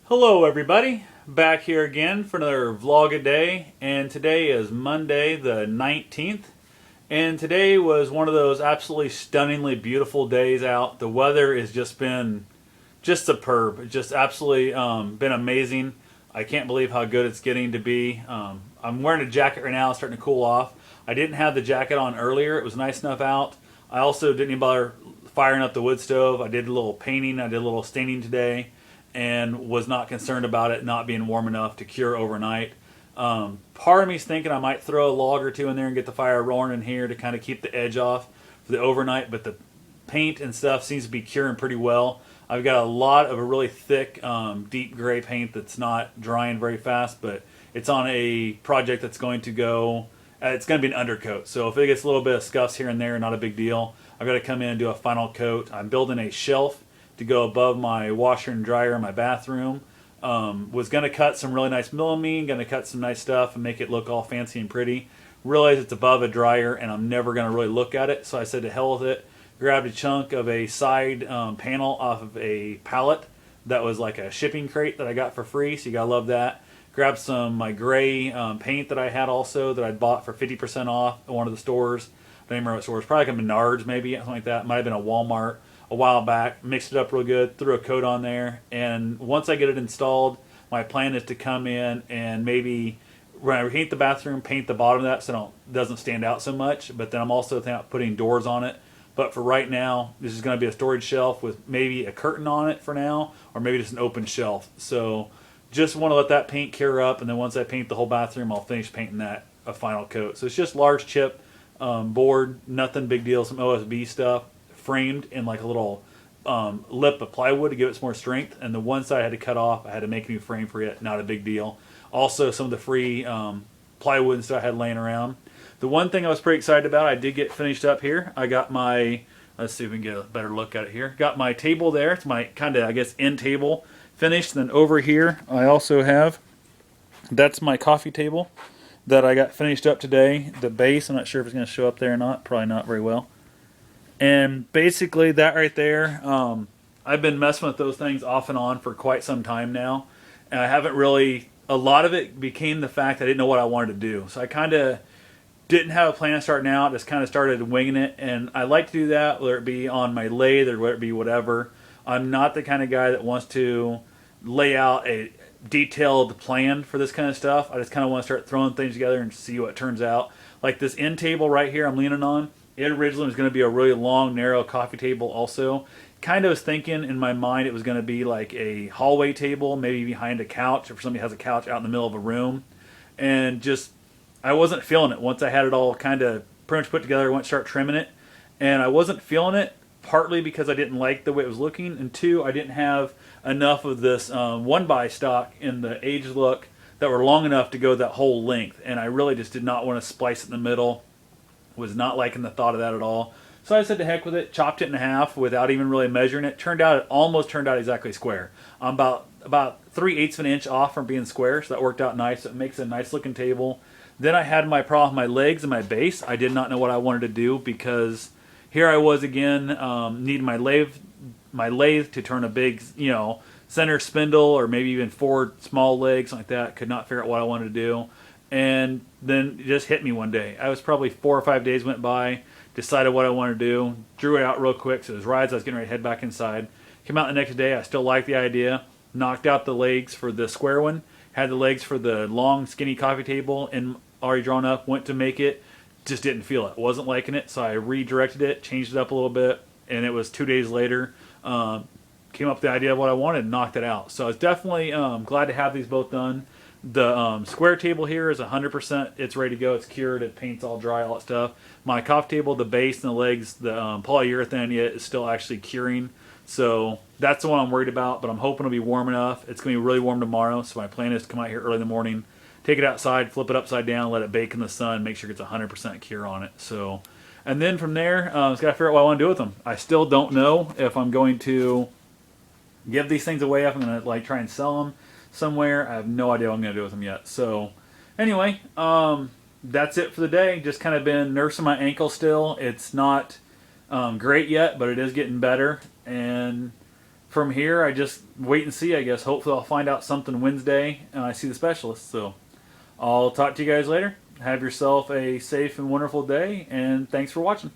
Hello everybody, back here again for another Vlog-A-Day, and today is Monday the 19th, and today was one of those absolutely stunningly beautiful days out. The weather has just been just superb. It's just absolutely been amazing. I can't believe how good it's getting to be. I'm wearing a jacket right now. It's starting to cool off. I didn't have the jacket on earlier. It was nice enough out. I also didn't even bother firing up the wood stove. I did a little painting. I did a little staining today and was not concerned about it not being warm enough to cure overnight. Part of me's thinking I might throw a log or two in there and get the fire rolling in here to kind of keep the edge off for the overnight, but the paint and stuff seems to be curing pretty well. I've got a lot of a really thick, deep gray paint that's not drying very fast, but it's on a project that's going to go, it's going to be an undercoat. So if it gets a little bit of scuffs here and there, not a big deal. I've got to come in and do a final coat. I'm building a shelf to go above my washer and dryer in my bathroom. Was going to cut some really nice melamine, going to cut some nice stuff and make it look all fancy and pretty. Realized it's above a dryer and I'm never going to really look at it, so I said to hell with it. Grabbed a chunk of a side panel off of a pallet that was like a shipping crate that I got for free, so you gotta love that. Grabbed some my gray paint that I had also that I'd bought for 50% off at one of the stores. I don't remember what stores, probably like a Menards maybe, something like that. Might have been a Walmart a while back. Mixed it up real good, threw a coat on there, and once I get it installed, my plan is to come in and maybe when I paint the bathroom, paint the bottom of that so it doesn't stand out so much. But then I'm also thinking about putting doors on it. But for right now, this is going to be a storage shelf with maybe a curtain on it for now, or maybe just an open shelf. So just want to let that paint cure up, and then once I paint the whole bathroom, I'll finish painting that a final coat. So it's just large chip board, nothing big deal, some OSB stuff, framed in like a little lip of plywood to give it some more strength. And the one side I had to cut off, I had to make a new frame for it, not a big deal. Also, some of the free plywood and stuff I had laying around. The one thing I was pretty excited about, I did get finished up here. I got my, let's see if we can get a better look at it here. Got my table there. It's my kind of, I guess, end table finished. And then over here, I also have, that's my coffee table that I got finished up today. The base, I'm not sure if it's going to show up there or not. Probably not very well. And basically that right there, I've been messing with those things off and on for quite some time now. And I haven't really, a lot of it became the fact I didn't know what I wanted to do. So I kind of didn't have a plan starting out, just kind of started winging it, and I like to do that, whether it be on my lathe or whether it be whatever. I'm not the kind of guy that wants to lay out a detailed plan for this kind of stuff. I just kind of want to start throwing things together and see what turns out. Like this end table right here I'm leaning on, it originally was going to be a really long, narrow coffee table also. Kind of was thinking in my mind it was going to be like a hallway table, maybe behind a couch, if somebody has a couch out in the middle of a room, and just I wasn't feeling it. Once I had it all kind of pretty much put together, I went to start trimming it, and I wasn't feeling it, partly because I didn't like the way it was looking, and two, I didn't have enough of this one-by stock in the age look that were long enough to go that whole length, and I really just did not want to splice it in the middle. Was not liking the thought of that at all. So I said to heck with it, chopped it in half without even really measuring it. It almost turned out exactly square. I'm about 3/8 of an inch off from being square, so that worked out nice. So it makes a nice looking table. Then I had my problem with my legs and my base. I did not know what I wanted to do because here I was again, needing my lathe to turn a big, center spindle or maybe even 4 small legs like that. Could not figure out what I wanted to do. And then it just hit me one day. I was probably 4 or 5 days went by, decided what I wanted to do, drew it out real quick. So it was right as I was getting ready to head back inside. Came out the next day. I still liked the idea. Knocked out the legs for the square one. Had the legs for the long, skinny coffee table and already drawn up. Went to make it. Just didn't feel it. Wasn't liking it. So I redirected it, changed it up a little bit. And it was 2 days later. Came up with the idea of what I wanted and knocked it out. So I was definitely glad to have these both done. The square table here is 100%. It's ready to go. It's cured. It paint's all dry, all that stuff. My coffee table, the base and the legs, the polyurethane is still actually curing. So that's the one I'm worried about, but I'm hoping it'll be warm enough. It's going to be really warm tomorrow, so my plan is to come out here early in the morning, take it outside, flip it upside down, let it bake in the sun, make sure it gets 100% cure on it. So, and then from there, just got to figure out what I want to do with them. I still don't know if I'm going to give these things away, if I'm going to try and sell them somewhere. I have no idea what I'm going to do with them yet. So anyway, that's it for the day. Just kind of been nursing my ankle still. It's not great yet, but it is getting better. And from here, I just wait and see, I guess. Hopefully I'll find out something Wednesday and I see the specialist. So I'll talk to you guys later. Have yourself a safe and wonderful day, and thanks for watching.